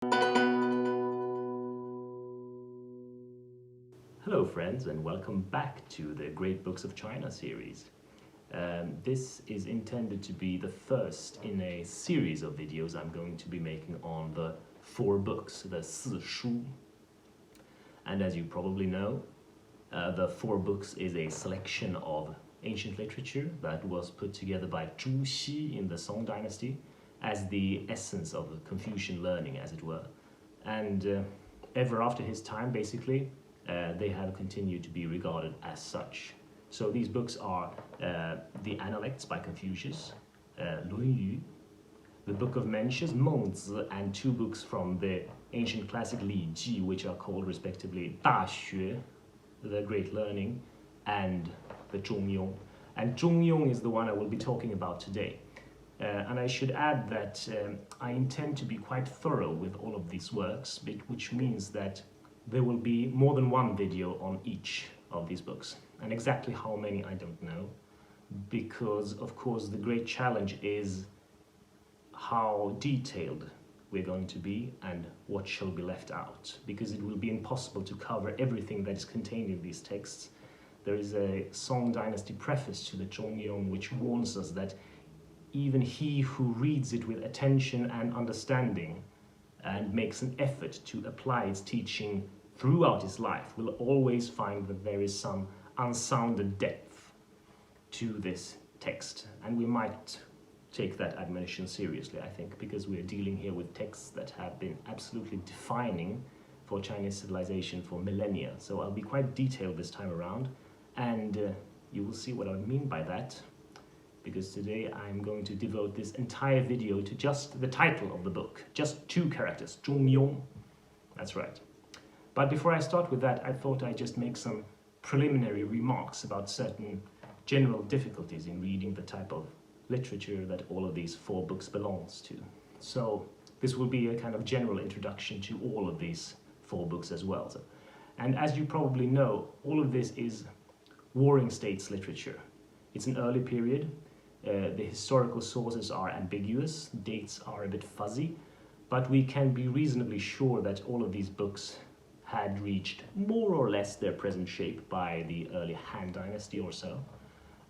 Hello friends, and welcome back to the Great Books of China series. This is intended to be the first in a series of videos I'm going to be making on the 4 books, the 四书. And as you probably know, the 4 books is a selection of ancient literature that was put together by Zhu Xi in the Song dynasty as the essence of Confucian learning, as it were. And ever after his time, basically, they have continued to be regarded as such. So these books are the Analects by Confucius, 论语, the Book of Mencius, 孟子, and 2 books from the ancient classic Li Ji, which are called respectively 大学, the Great Learning, and the Zhongyong. And Zhongyong is the one I will be talking about today. And I should add that I intend to be quite thorough with all of these works, which means that there will be more than 1 video on each of these books. And exactly how many I don't know, because of course the great challenge is how detailed we're going to be and what shall be left out, because it will be impossible to cover everything that is contained in these texts. There is a Song dynasty preface to the Zhongyong which warns us that even he who reads it with attention and understanding and makes an effort to apply its teaching throughout his life will always find that there is some unsounded depth to this text. And we might take that admonition seriously, I think, because we are dealing here with texts that have been absolutely defining for Chinese civilization for millennia. So I'll be quite detailed this time around, and you will see what I mean by that, because today I'm going to devote this entire video to just the title of the book, just 2 characters, Zhongyong, that's right. But before I start with that, I thought I'd just make some preliminary remarks about certain general difficulties in reading the type of literature that all of these 4 books belongs to. So this will be a kind of general introduction to all of these 4 books as well. And as you probably know, all of this is warring states literature. It's an early period. The historical sources are ambiguous, dates are a bit fuzzy, but we can be reasonably sure that all of these books had reached more or less their present shape by the early Han Dynasty or so.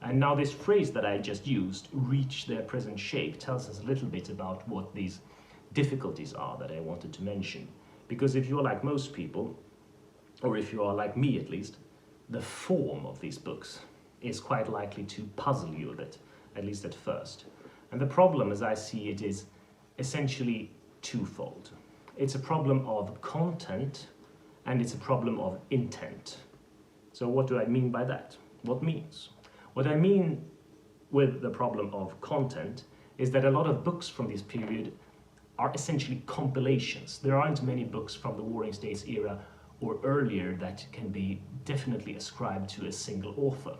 And now this phrase that I just used, reach their present shape, tells us a little bit about what these difficulties are that I wanted to mention. Because if you're like most people, or if you are like me at least, the form of these books is quite likely to puzzle you a bit, at least at first. And the problem, as I see it, is essentially twofold. It's a problem of content, and it's a problem of intent. So what do I mean by that? What means? What I mean with the problem of content is that a lot of books from this period are essentially compilations. There aren't many books from the Warring States era or earlier that can be definitely ascribed to a single author.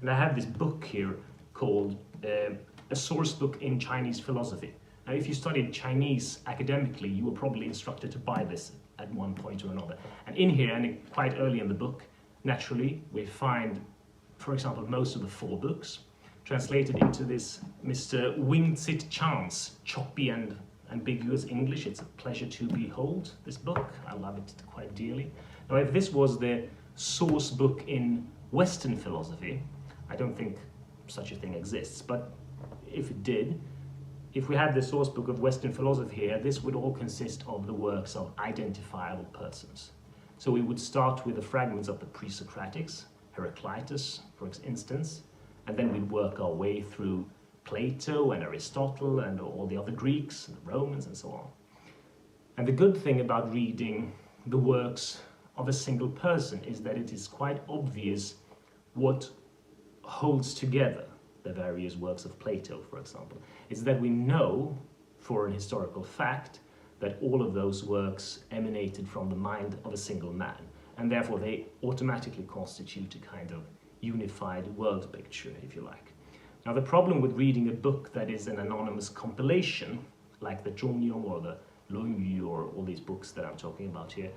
And I have this book here called A Source Book in Chinese Philosophy. Now, if you studied Chinese academically, you were probably instructed to buy this at one point or another. And in here, and quite early in the book, naturally, we find, for example, most of the 4 books translated into this Mr. Wing-Tsit Chan's choppy and ambiguous English. It's a pleasure to behold this book. I love it quite dearly. Now, if this was the source book in Western philosophy, I don't think such a thing exists, but if it did, if we had the source book of Western philosophy here, this would all consist of the works of identifiable persons. So we would start with the fragments of the pre-Socratics, Heraclitus, for instance, and then we'd work our way through Plato and Aristotle and all the other Greeks and the Romans and so on. And the good thing about reading the works of a single person is that it is quite obvious what holds together the various works of Plato, for example. It's that we know, for an historical fact, that all of those works emanated from the mind of a single man, and therefore they automatically constitute a kind of unified world picture, if you like. Now, the problem with reading a book that is an anonymous compilation, like the Zhongyong or the 论语 or all these books that I'm talking about here,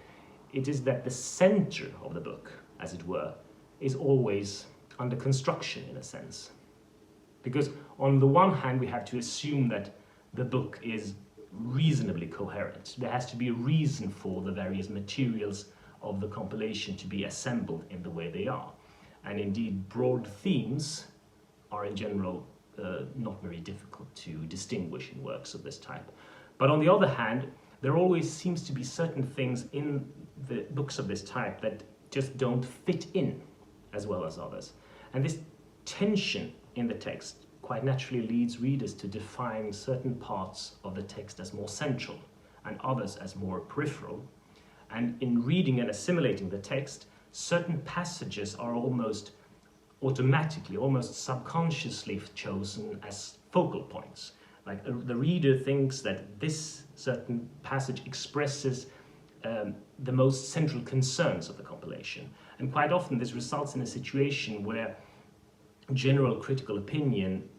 it is that the center of the book, as it were, is always under construction in a sense. Because on the one hand, we have to assume that the book is reasonably coherent. There has to be a reason for the various materials of the compilation to be assembled in the way they are. And indeed, broad themes are in general not very difficult to distinguish in works of this type. But on the other hand, there always seems to be certain things in the books of this type that just don't fit in as well as others. And this tension in the text quite naturally leads readers to define certain parts of the text as more central and others as more peripheral. And in reading and assimilating the text, certain passages are almost automatically, almost subconsciously chosen as focal points. Like the reader thinks that this certain passage expresses the most central concerns of the compilation. And quite often this results in a situation where general critical opinion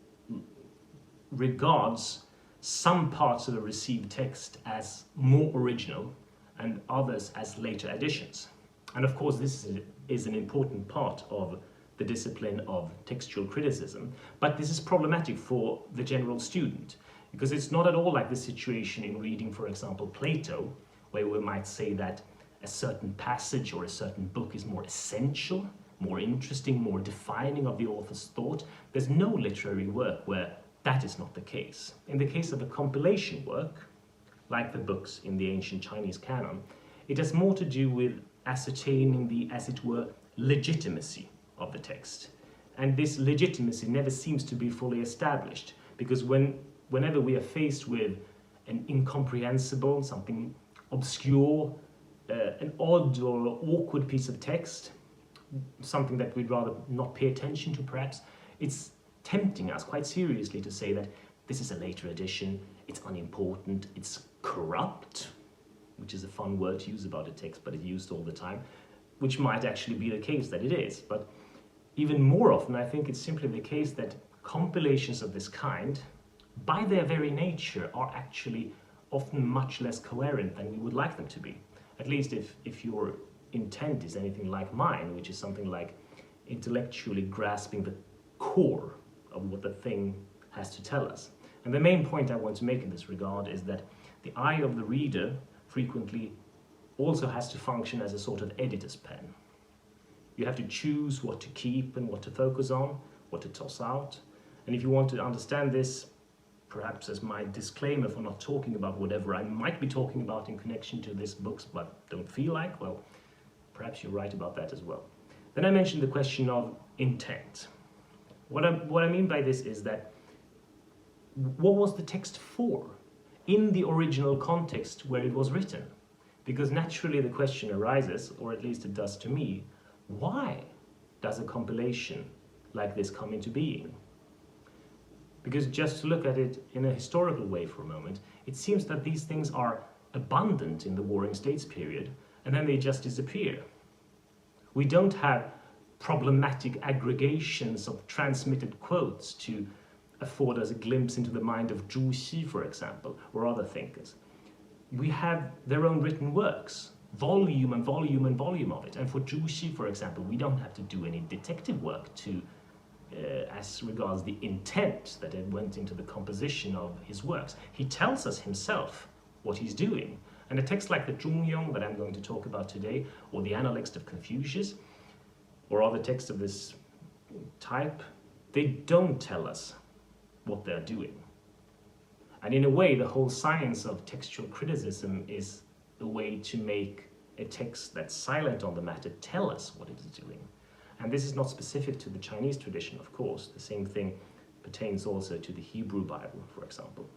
regards some parts of the received text as more original and others as later additions. And of course this is an important part of the discipline of textual criticism, but this is problematic for the general student, because it's not at all like the situation in reading, for example, Plato, where we might say that a certain passage or a certain book is more essential, more interesting, more defining of the author's thought. There's no literary work where that is not the case. In the case of a compilation work, like the books in the ancient Chinese canon, it has more to do with ascertaining the, as it were, legitimacy of the text. And this legitimacy never seems to be fully established, because whenever we are faced with an incomprehensible, something obscure, an odd or awkward piece of text, something that we'd rather not pay attention to perhaps, it's tempting us quite seriously to say that this is a later edition, it's unimportant, it's corrupt, which is a fun word to use about a text, but it's used all the time, which might actually be the case that it is. But even more often, I think it's simply the case that compilations of this kind, by their very nature, are actually often much less coherent than we would like them to be. At least if your intent is anything like mine, which is something like intellectually grasping the core of what the thing has to tell us. And the main point I want to make in this regard is that the eye of the reader frequently also has to function as a sort of editor's pen. You have to choose what to keep and what to focus on, what to toss out. And if you want to understand this, perhaps as my disclaimer for not talking about whatever I might be talking about in connection to these books but don't feel like, well, perhaps you're right about that as well. Then I mentioned the question of intent. What I mean by this is that what was the text for in the original context where it was written? Because naturally the question arises, or at least it does to me, why does a compilation like this come into being? Because just to look at it in a historical way for a moment, it seems that these things are abundant in the Warring States period, and then they just disappear. We don't have problematic aggregations of transmitted quotes to afford us a glimpse into the mind of Zhu Xi, for example, or other thinkers. We have their own written works, volume and volume and volume of it. And for Zhu Xi, for example, we don't have to do any detective work to as regards the intent that it went into the composition of his works. He tells us himself what he's doing. And a text like the Zhongyong that I'm going to talk about today, or the Analects of Confucius, or other texts of this type, they don't tell us what they're doing. And in a way, the whole science of textual criticism is a way to make a text that's silent on the matter tell us what it is doing. And this is not specific to the Chinese tradition, of course. The same thing pertains also to the Hebrew Bible, for example.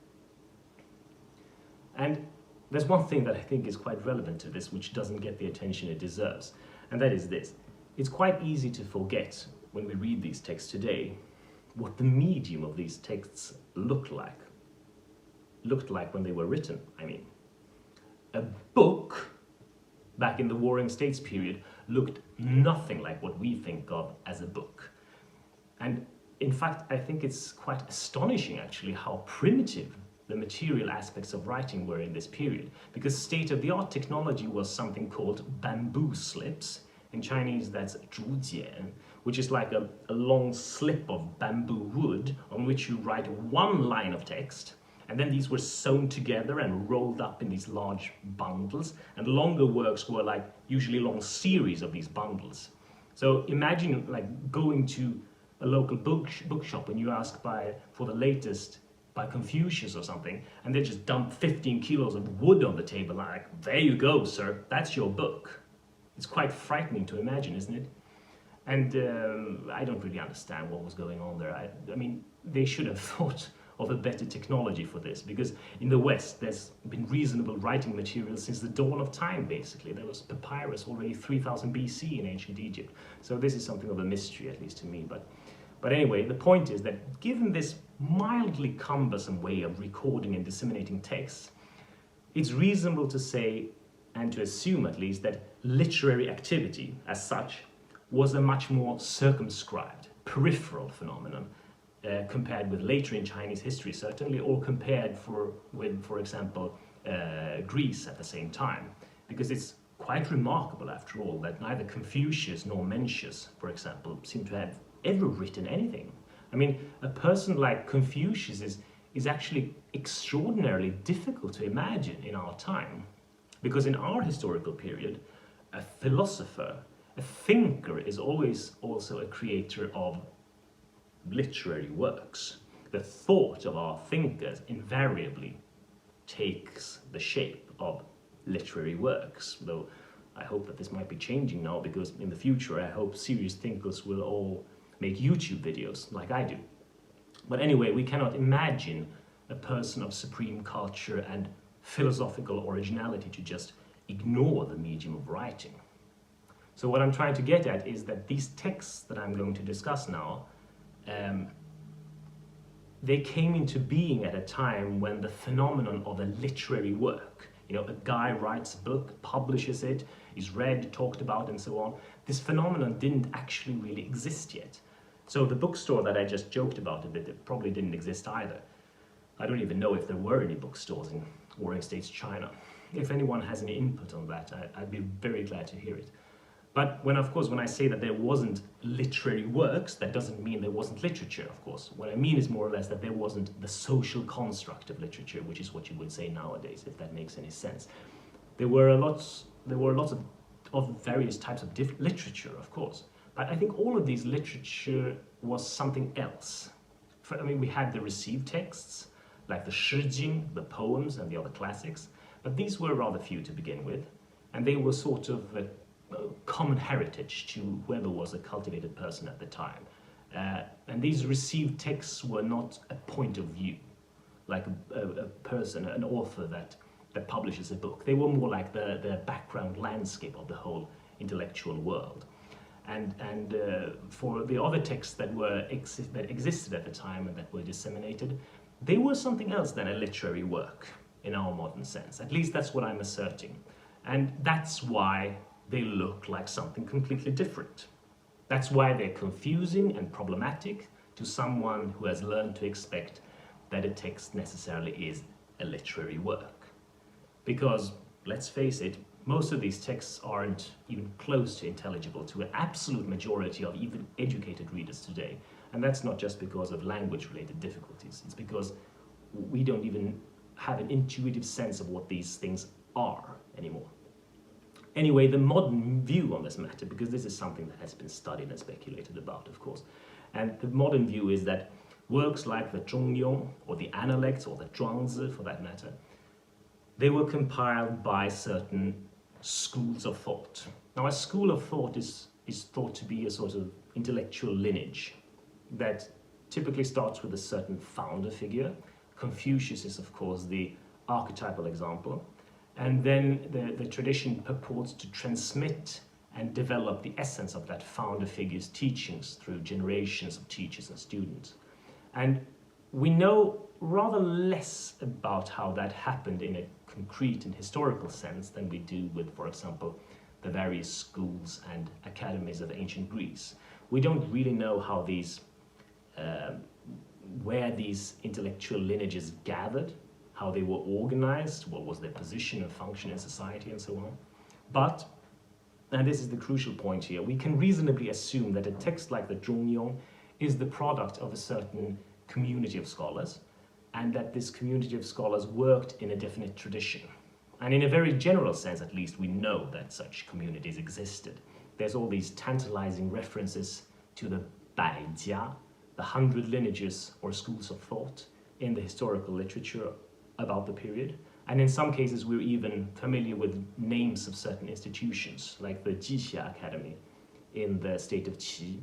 And there's one thing that I think is quite relevant to this, which doesn't get the attention it deserves, and that is this. It's quite easy to forget, when we read these texts today, what the medium of these texts looked like when they were written, I mean. A book, back in the Warring States period, looked nothing like what we think of as a book. And in fact, I think it's quite astonishing actually how primitive the material aspects of writing were in this period, because state-of-the-art technology was something called bamboo slips. In Chinese, that's 竹简, which is like a long slip of bamboo wood on which you write one line of text, And then these were sewn together and rolled up in these large bundles. And longer works were like usually long series of these bundles. So imagine like going to a local bookshop and you ask for the latest by Confucius or something, and they just dump 15 kilos of wood on the table, like, there you go, sir, that's your book. It's quite frightening to imagine, isn't it? And I don't really understand what was going on there. I mean, they should have thought of a better technology for this, because in the West there's been reasonable writing material since the dawn of time, basically. There was papyrus already 3000 BC in ancient Egypt. So this is something of a mystery, at least to me. But anyway, the point is that given this mildly cumbersome way of recording and disseminating texts, it's reasonable to say, and to assume at least, that literary activity as such was a much more circumscribed, peripheral phenomenon compared with later in Chinese history, certainly, or compared with, for example, Greece at the same time. Because it's quite remarkable, after all, that neither Confucius nor Mencius, for example, seem to have ever written anything. I mean, a person like Confucius is actually extraordinarily difficult to imagine in our time. Because in our historical period, a philosopher, a thinker, is always also a creator of literary works. The thought of our thinkers invariably takes the shape of literary works, though I hope that this might be changing now, because in the future I hope serious thinkers will all make YouTube videos like I do. But anyway, we cannot imagine a person of supreme culture and philosophical originality to just ignore the medium of writing. So what I'm trying to get at is that these texts that I'm going to discuss now, they came into being at a time when the phenomenon of a literary work, you know, a guy writes a book, publishes it, is read, talked about, and so on. This phenomenon didn't actually really exist yet. So the bookstore that I just joked about a bit, it probably didn't exist either. I don't even know if there were any bookstores in warring states China. If anyone has any input on that, I'd be very glad to hear it. But of course, when I say that there wasn't literary works, that doesn't mean there wasn't literature, of course. What I mean is more or less that there wasn't the social construct of literature, which is what you would say nowadays, if that makes any sense. There were lots of various types of literature, of course. But I think all of these literature was something else. I mean, we had the received texts, like the Shijing, the poems, and the other classics. But these were rather few to begin with. And they were sort of a common heritage to whoever was a cultivated person at the time. And these received texts were not a point of view, like a person, an author that publishes a book. They were more like the background landscape of the whole intellectual world. And for the other texts that existed at the time and that were disseminated, they were something else than a literary work in our modern sense. At least that's what I'm asserting. And that's why they look like something completely different. That's why they're confusing and problematic to someone who has learned to expect that a text necessarily is a literary work. Because, let's face it, most of these texts aren't even close to intelligible to an absolute majority of even educated readers today. And that's not just because of language-related difficulties. It's because we don't even have an intuitive sense of what these things are anymore. Anyway, the modern view on this matter, because this is something that has been studied and speculated about, of course, and the modern view is that works like the Zhongyong, or the Analects, or the Zhuangzi for that matter, they were compiled by certain schools of thought. Now, a school of thought is thought to be a sort of intellectual lineage that typically starts with a certain founder figure. Confucius is, of course, the archetypal example. And then the tradition purports to transmit and develop the essence of that founder figure's teachings through generations of teachers and students. And we know rather less about how that happened in a concrete and historical sense than we do with, for example, the various schools and academies of ancient Greece. We don't really know how where these intellectual lineages gathered, how they were organized, what was their position and function in society, and so on. But, and this is the crucial point here, we can reasonably assume that a text like the Zhongyong is the product of a certain community of scholars, and that this community of scholars worked in a definite tradition. And in a very general sense, at least, we know that such communities existed. There's all these tantalizing references to the Baijia, the 100 lineages or schools of thought in the historical literature about the period. And in some cases, we're even familiar with names of certain institutions, like the Jixia Academy in the state of Qi.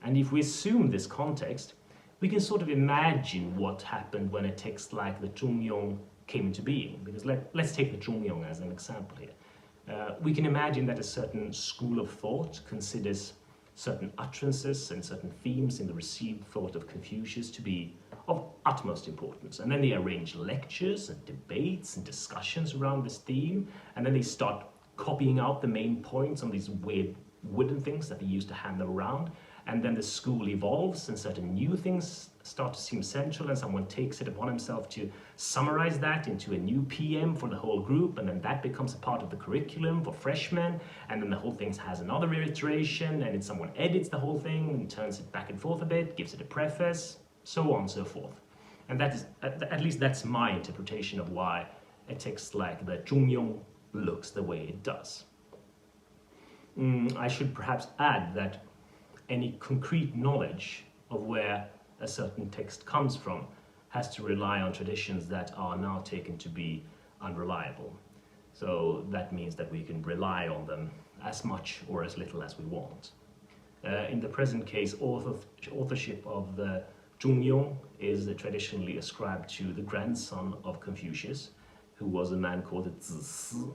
And if we assume this context, we can sort of imagine what happened when a text like the Zhongyong came into being. Because let's take the Zhongyong as an example here. We can imagine that a certain school of thought considers certain utterances and certain themes in the received thought of Confucius to be of utmost importance. And then they arrange lectures and debates and discussions around this theme, and then they start copying out the main points on these weird wooden things that they used to hand them around. And then the school evolves and certain new things start to seem central, and someone takes it upon himself to summarize that into a new PM for the whole group, and then that becomes a part of the curriculum for freshmen, and then the whole thing has another iteration, and then someone edits the whole thing and turns it back and forth a bit, gives it a preface, so on and so forth. And that is, at least that's my interpretation of why a text like the Zhongyong looks the way it does. I should perhaps add that any concrete knowledge of where a certain text comes from has to rely on traditions that are now taken to be unreliable. So that means that we can rely on them as much or as little as we want. In the present case, authorship of the Zhongyong is traditionally ascribed to the grandson of Confucius, who was a man called Zisi.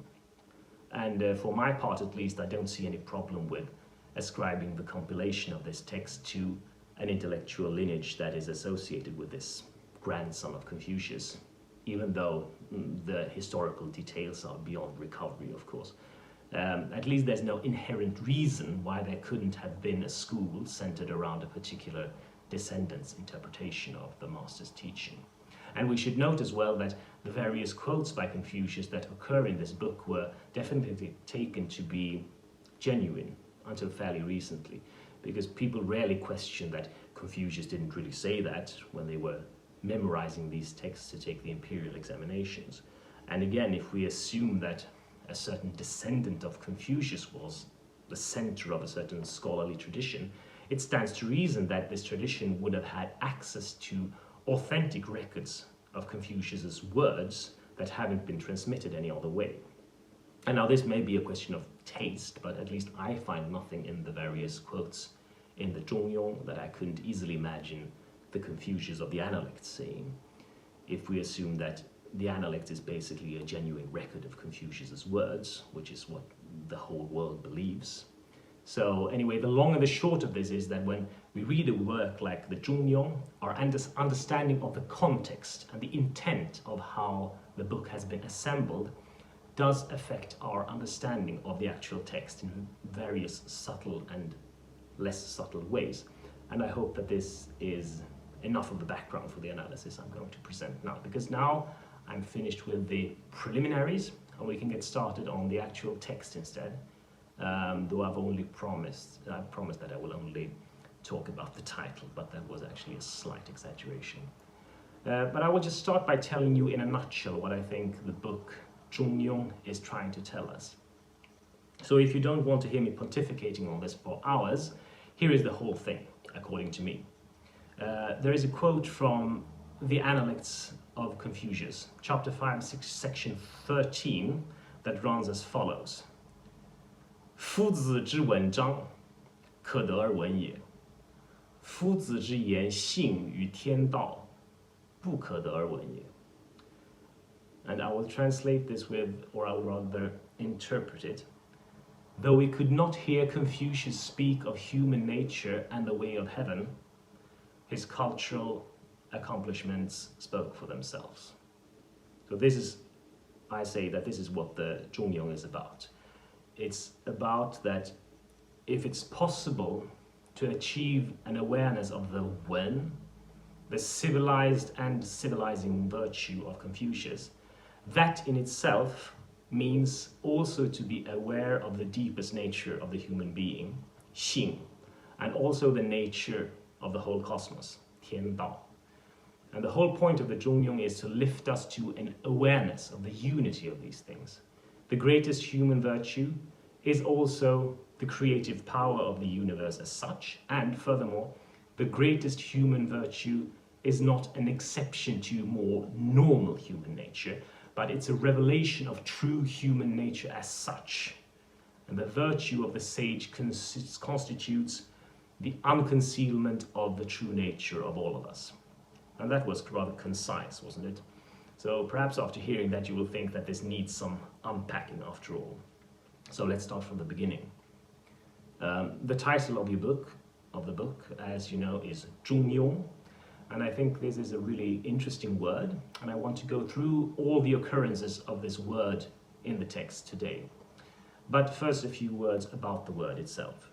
And for my part at least, I don't see any problem with ascribing the compilation of this text to an intellectual lineage that is associated with this grandson of Confucius, even though the historical details are beyond recovery, of course. At least there's no inherent reason why there couldn't have been a school centered around a particular descendant's interpretation of the master's teaching. And we should note as well that the various quotes by Confucius that occur in this book were definitely taken to be genuine until fairly recently, because people rarely question that Confucius didn't really say that when they were memorizing these texts to take the imperial examinations. And again, if we assume that a certain descendant of Confucius was the center of a certain scholarly tradition, it stands to reason that this tradition would have had access to authentic records of Confucius's words that haven't been transmitted any other way. And now this may be a question of taste, but at least I find nothing in the various quotes in the Zhongyong that I couldn't easily imagine the Confucius of the Analects saying, if we assume that the Analects is basically a genuine record of Confucius's words, which is what the whole world believes. So anyway, the long and the short of this is that when we read a work like the Zhongyong, our understanding of the context and the intent of how the book has been assembled does affect our understanding of the actual text in various subtle and less subtle ways. And I hope that this is enough of the background for the analysis I'm going to present now, because now I'm finished with the preliminaries and we can get started on the actual text instead. Though I've promised that I will only talk about the title, but that was actually a slight exaggeration. But I will just start by telling you in a nutshell what I think the book Zhongyong is trying to tell us. So if you don't want to hear me pontificating on this for hours, here is the whole thing, according to me. There is a quote from the Analects of Confucius, chapter 5, section 13, that runs as follows. 夫子之文章，可得而闻也；夫子之言性与天道，不可得而闻也。And I will translate this with, or I will rather interpret it. Though we could not hear Confucius speak of human nature and the way of heaven, his cultural accomplishments spoke for themselves. So this is, I say that this is what the Zhongyong is about. It's about that if it's possible to achieve an awareness of the Wen, the civilized and civilizing virtue of Confucius, that in itself means also to be aware of the deepest nature of the human being, Xing, and also the nature of the whole cosmos, Tian Dao. And the whole point of the Zhongyong is to lift us to an awareness of the unity of these things. The greatest human virtue is also the creative power of the universe as such, and furthermore, the greatest human virtue is not an exception to more normal human nature, but it's a revelation of true human nature as such. And the virtue of the sage constitutes the unconcealment of the true nature of all of us. And that was rather concise, wasn't it? So perhaps after hearing that you will think that this needs some unpacking after all. So let's start from the beginning. The title of the book, as you know, is Zhongyong. And I think this is a really interesting word, and I want to go through all the occurrences of this word in the text today. But first, a few words about the word itself.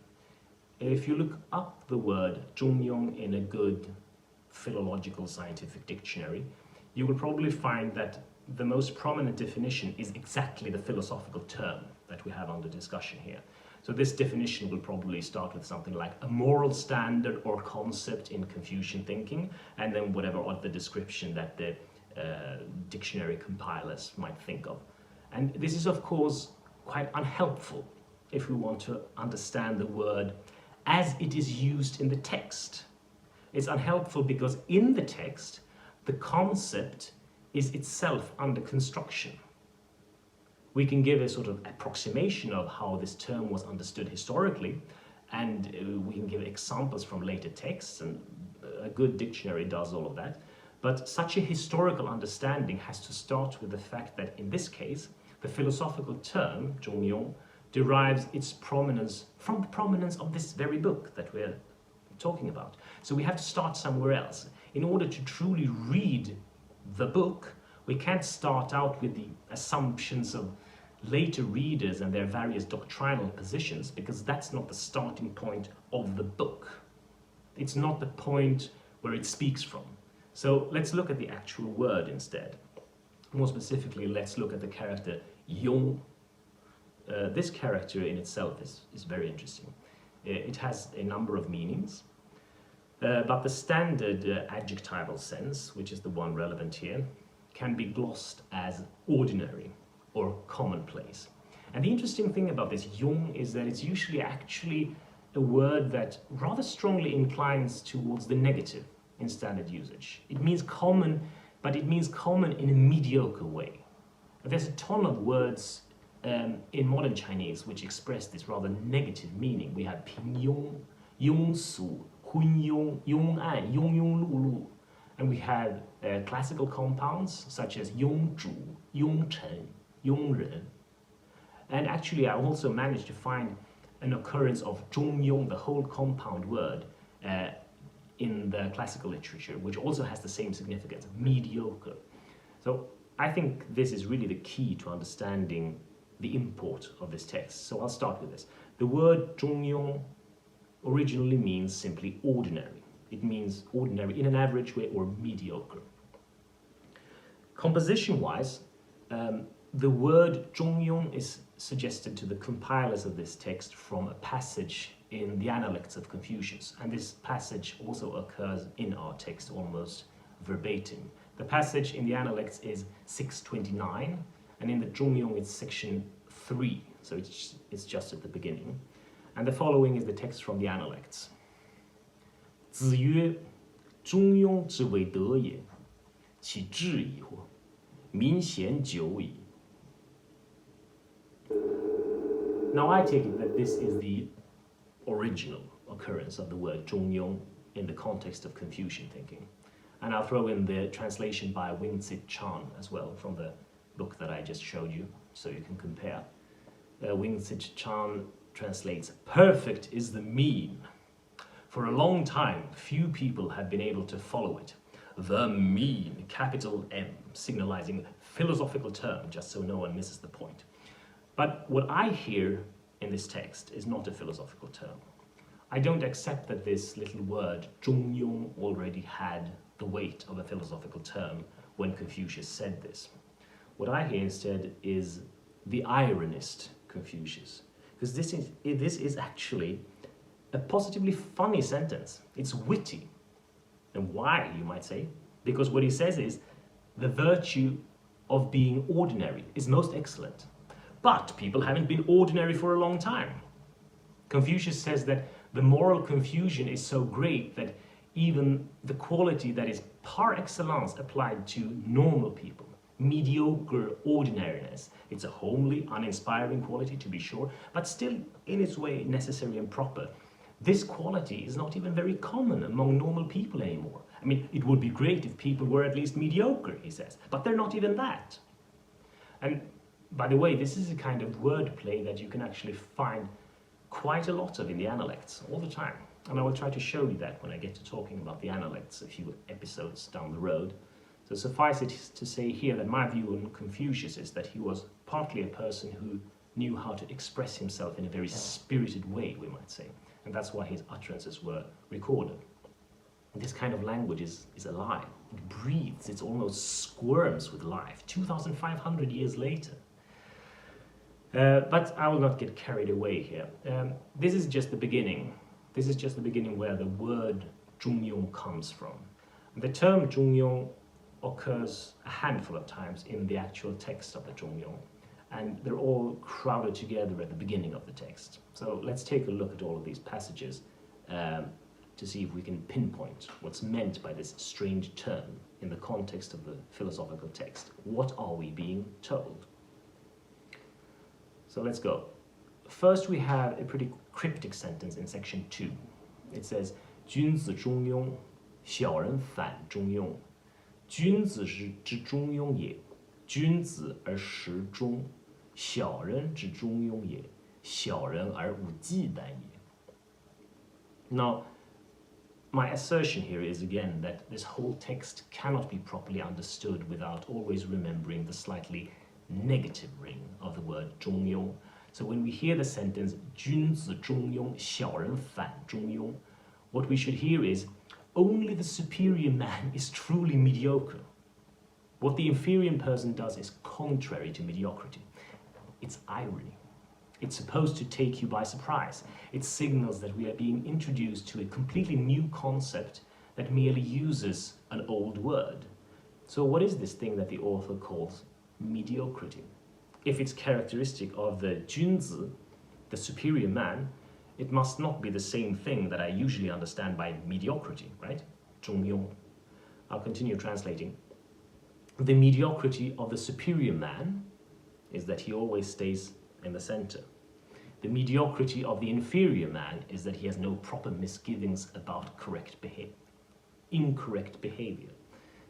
If you look up the word Zhongyong in a good philological scientific dictionary, you will probably find that the most prominent definition is exactly the philosophical term that we have under discussion here. So this definition will probably start with something like a moral standard or concept in Confucian thinking, and then whatever other description that the dictionary compilers might think of. And this is, of course, quite unhelpful if we want to understand the word as it is used in the text. It's unhelpful because in the text, the concept is itself under construction. We can give a sort of approximation of how this term was understood historically, and we can give examples from later texts, and a good dictionary does all of that. But such a historical understanding has to start with the fact that in this case, the philosophical term, Zhongyong, derives its prominence from the prominence of this very book that we're talking about. So we have to start somewhere else. In order to truly read the book, we can't start out with the assumptions of later readers and their various doctrinal positions, because that's not the starting point of the book. It's not the point where it speaks from. So let's look at the actual word instead. More specifically, let's look at the character Yong. This character in itself is very interesting. It has a number of meanings, but the standard adjectival sense, which is the one relevant here, can be glossed as ordinary or commonplace. And the interesting thing about this Yong is that it's usually actually a word that rather strongly inclines towards the negative in standard usage. It means common, but it means common in a mediocre way. There's a ton of words in modern Chinese which express this rather negative meaning. We have Pingyong, Yongsu, Hunyong, Yong'an, Yongyong, and we have classical compounds such as Yongzhu, Yongchen, Yongren. And actually I also managed to find an occurrence of Zhongyong, the whole compound word, in the classical literature, which also has the same significance, mediocre. So I think this is really the key to understanding the import of this text. So I'll start with this. The word Zhongyong originally means simply ordinary. It means ordinary in an average way or mediocre. Composition-wise, the word Zhongyong is suggested to the compilers of this text from a passage in the Analects of Confucius, and this passage also occurs in our text almost verbatim. The passage in the Analects is 629, and in the Zhongyong it's section 3, so it's just at the beginning. And the following is the text from the Analects. 子曰：中庸之谓德也，其志矣乎！民贤久矣。 Now I take it that this is the original occurrence of the word Zhongyong in the context of Confucian thinking. And I'll throw in the translation by Wing-Tsit Chan as well from the book that I just showed you, so you can compare. Wing-Tsit Chan translates, "Perfect is the mean. For a long time, few people have been able to follow it. The mean, capital M, signalizing philosophical term, just so no one misses the point. But what I hear in this text is not a philosophical term. I don't accept that this little word, Zhongyong, already had the weight of a philosophical term when Confucius said this. What I hear instead is the ironist Confucius, because this is actually a positively funny sentence. It's witty. And why, you might say? Because what he says is, the virtue of being ordinary is most excellent. But people haven't been ordinary for a long time. Confucius says that the moral confusion is so great that even the quality that is par excellence applied to normal people, mediocre ordinariness, it's a homely, uninspiring quality to be sure, but still in its way necessary and proper. This quality is not even very common among normal people anymore. I mean, it would be great if people were at least mediocre, he says, but they're not even that. And by the way, this is a kind of wordplay that you can actually find quite a lot of in the Analects all the time. And I will try to show you that when I get to talking about the Analects a few episodes down the road. So suffice it to say here that my view on Confucius is that he was partly a person who knew how to express himself in a very spirited way, we might say. And that's why his utterances were recorded. This kind of language is alive. It breathes. It almost squirms with life 2,500 years later. But I will not get carried away here. This is just the beginning. This is just the beginning where the word Zhongyong comes from. The term Zhongyong occurs a handful of times in the actual text of the Zhongyong, and they're all crowded together at the beginning of the text. So let's take a look at all of these passages to see if we can pinpoint what's meant by this strange term in the context of the philosophical text. What are we being told? So let's go. First, we have a pretty cryptic sentence in section 2. It says, 君子中庸，小人反中庸。君子之中庸也，君子而实中；小人之中庸也，小人而无忌惮也。Now, my assertion here is again that this whole text cannot be properly understood without always remembering the slightly negative ring of the word 中庸. So when we hear the sentence 君子中庸，小人反中庸, what we should hear is only the superior man is truly mediocre. What the inferior person does is contrary to mediocrity. It's irony. It's supposed to take you by surprise. It signals that we are being introduced to a completely new concept that merely uses an old word. So what is this thing that the author calls mediocrity? If it's characteristic of the 君子, the superior man, it must not be the same thing that I usually understand by mediocrity, right? 中庸. I'll continue translating. The mediocrity of the superior man is that he always stays in the center. The mediocrity of the inferior man is that he has no proper misgivings about incorrect behavior.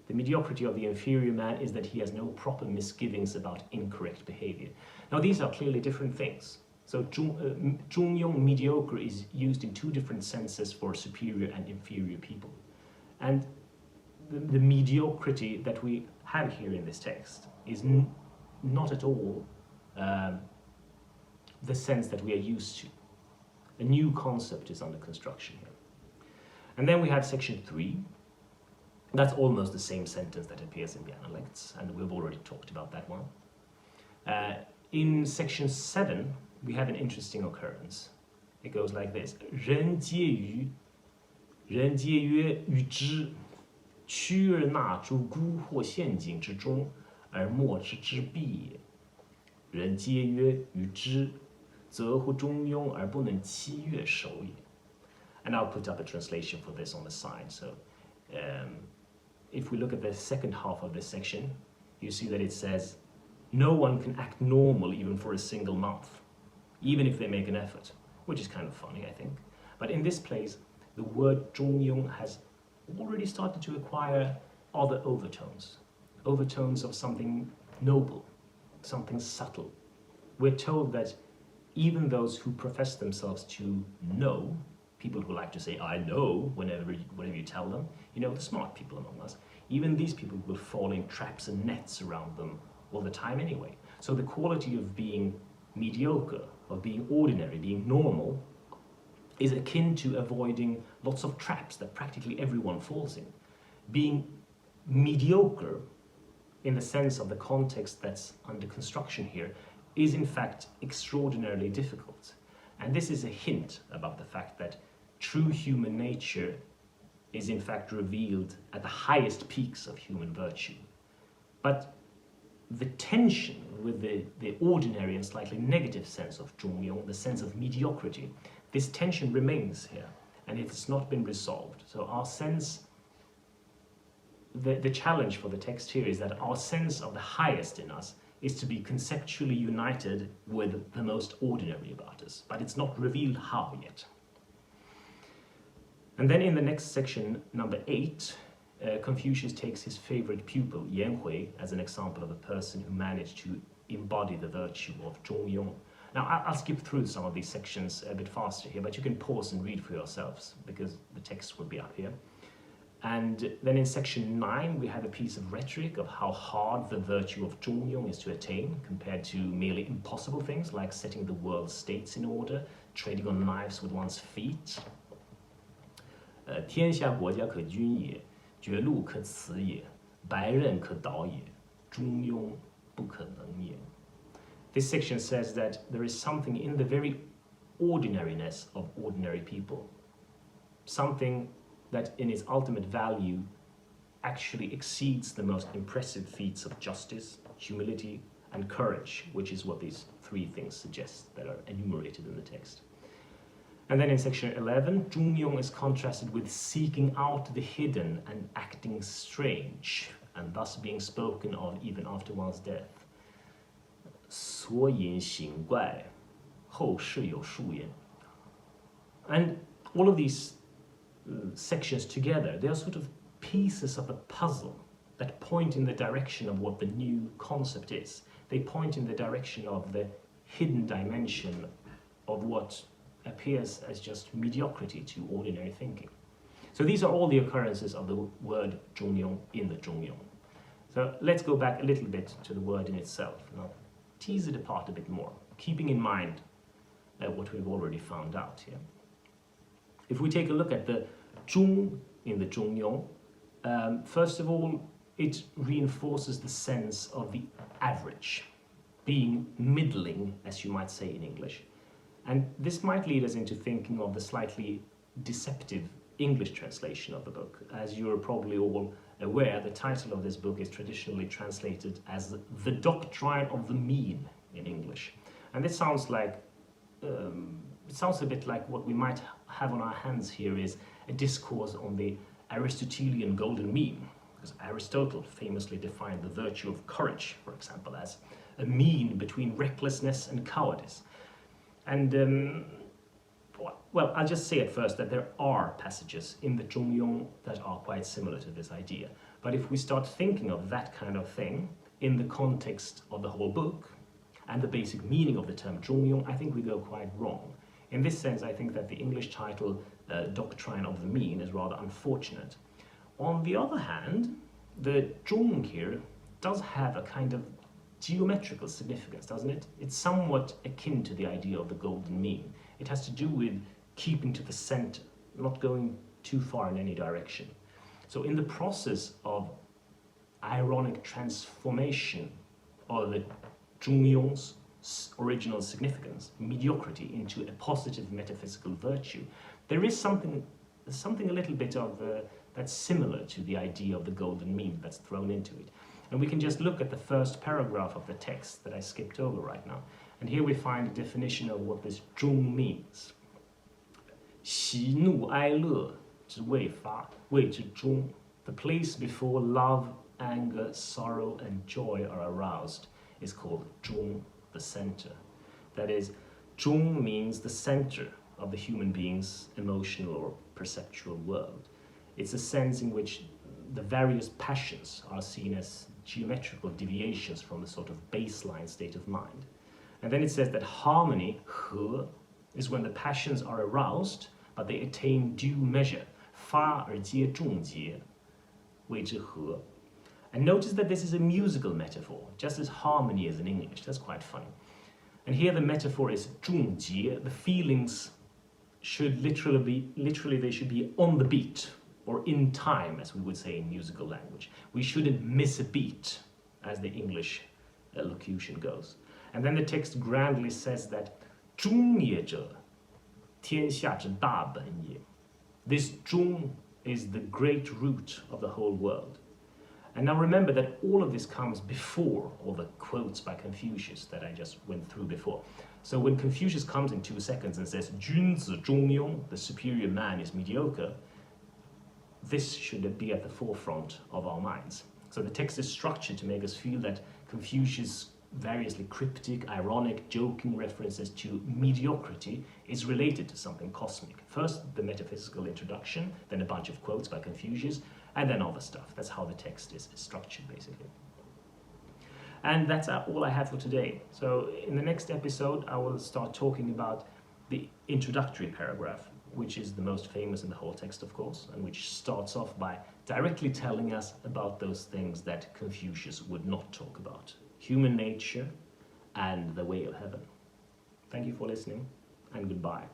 The mediocrity of the inferior man is that he has no proper misgivings about incorrect behavior. Now, these are clearly different things. So, 中庸, mediocre, is used in two different senses for superior and inferior people. And the mediocrity that we have here in this text is not at all the sense that we are used to. A new concept is under construction here. And then we have section 3. That's almost the same sentence that appears in the Analects, and we've already talked about that one. In section 7, we have an interesting occurrence. It goes like this. 人皆曰与之，趋而纳诸孤或陷阱之中，而莫之之弊也。人皆曰与之，则乎中庸而不能欺越守也. And I'll put up a translation for this on the side. So, if we look at the second half of this section, you see that it says, no one can act normal even for a single month, even if they make an effort, which is kind of funny, I think. But in this place, the word 中庸 has already started to acquire other overtones of something noble, something subtle. We're told that even those who profess themselves to know, people who like to say, I know, whenever you tell them, the smart people among us, even these people will fall in traps and nets around them all the time anyway. So the quality of being mediocre, of being ordinary, being normal, is akin to avoiding lots of traps that practically everyone falls in. Being mediocre, in the sense of the context that's under construction here, is in fact extraordinarily difficult. And this is a hint about the fact that true human nature is in fact revealed at the highest peaks of human virtue. But the tension with the ordinary and slightly negative sense of Zhongyong, the sense of mediocrity, this tension remains here, and it has not been resolved. So our sense, the challenge for the text here is that our sense of the highest in us is to be conceptually united with the most ordinary about us, but it's not revealed how yet. And then in the next section, number 8, Confucius takes his favorite pupil, Yan Hui, as an example of a person who managed to embody the virtue of Zhongyong. Now, I'll skip through some of these sections a bit faster here, but you can pause and read for yourselves, because the text will be up here. And then in section 9, we have a piece of rhetoric of how hard the virtue of Zhongyong is to attain, compared to merely impossible things like setting the world's states in order, trading on knives with one's feet. 天下国家可君也，绝路可辞也，白刃可导也，中庸不可能也. This section says that there is something in the very ordinariness of ordinary people, something that in its ultimate value actually exceeds the most impressive feats of justice, humility, and courage, which is what these 3 things suggest that are enumerated in the text. And then in section 11, Zhongyong is contrasted with seeking out the hidden and acting strange, and thus being spoken of even after one's death. 所引醒怪，后世有数焉. And all of these sections together, they are sort of pieces of a puzzle that point in the direction of what the new concept is. They point in the direction of the hidden dimension of what appears as just mediocrity to ordinary thinking. So these are all the occurrences of the word Zhongyong in the Zhongyong. So let's go back a little bit to the word in itself. Now, tease it apart a bit more, keeping in mind what we've already found out here. If we take a look at the Zhong in the Zhongyong, first of all, it reinforces the sense of the average, being middling, as you might say in English. And this might lead us into thinking of the slightly deceptive English translation of the book. As you're probably all aware, the title of this book is traditionally translated as The Doctrine of the Mean in English. And this sounds like, it sounds a bit like what we might have on our hands here is a discourse on the Aristotelian golden mean, because Aristotle famously defined the virtue of courage, for example, as a mean between recklessness and cowardice. And, well, I'll just say at first that there are passages in the Zhongyong that are quite similar to this idea. But if we start thinking of that kind of thing in the context of the whole book and the basic meaning of the term Zhongyong, I think we go quite wrong. In this sense, I think that the English title, Doctrine of the Mean, is rather unfortunate. On the other hand, the Zhong here does have a kind of geometrical significance, doesn't it? It's somewhat akin to the idea of the golden mean. It has to do with keeping to the center, not going too far in any direction. So in the process of ironic transformation of the Zhongyong's original significance, mediocrity, into a positive metaphysical virtue, there is something a little bit of that's similar to the idea of the golden mean that's thrown into it. And we can just look at the first paragraph of the text that I skipped over right now. And here we find a definition of what this zhong means. 喜怒哀乐之谓发，谓之中. The place before love, anger, sorrow, and joy are aroused is called zhong, the center. That is, zhong means the center of the human being's emotional or perceptual world. It's a sense in which the various passions are seen as geometrical deviations from the sort of baseline state of mind. And then it says that harmony, 和, is when the passions are aroused, but they attain due measure. 发而皆众结，谓之和. And notice that this is a musical metaphor, just as harmony is in English. That's quite funny. And here the metaphor is 众结. The feelings should literally they should be on the beat, or in time, as we would say in musical language. We shouldn't miss a beat, as the English locution goes. And then the text grandly says that 中也者，天下之大本也. This zhong is the great root of the whole world. And now remember that all of this comes before all the quotes by Confucius that I just went through before. So when Confucius comes in 2 seconds and says, 君子 Zhongyong, the superior man is mediocre, this should be at the forefront of our minds. So the text is structured to make us feel that Confucius' variously cryptic, ironic, joking references to mediocrity is related to something cosmic. First, the metaphysical introduction, then a bunch of quotes by Confucius, and then other stuff. That's how the text is structured, basically. And that's all I have for today. So in the next episode, I will start talking about the introductory paragraph, which is the most famous in the whole text, of course, and which starts off by directly telling us about those things that Confucius would not talk about: human nature and the way of heaven. Thank you for listening, and goodbye.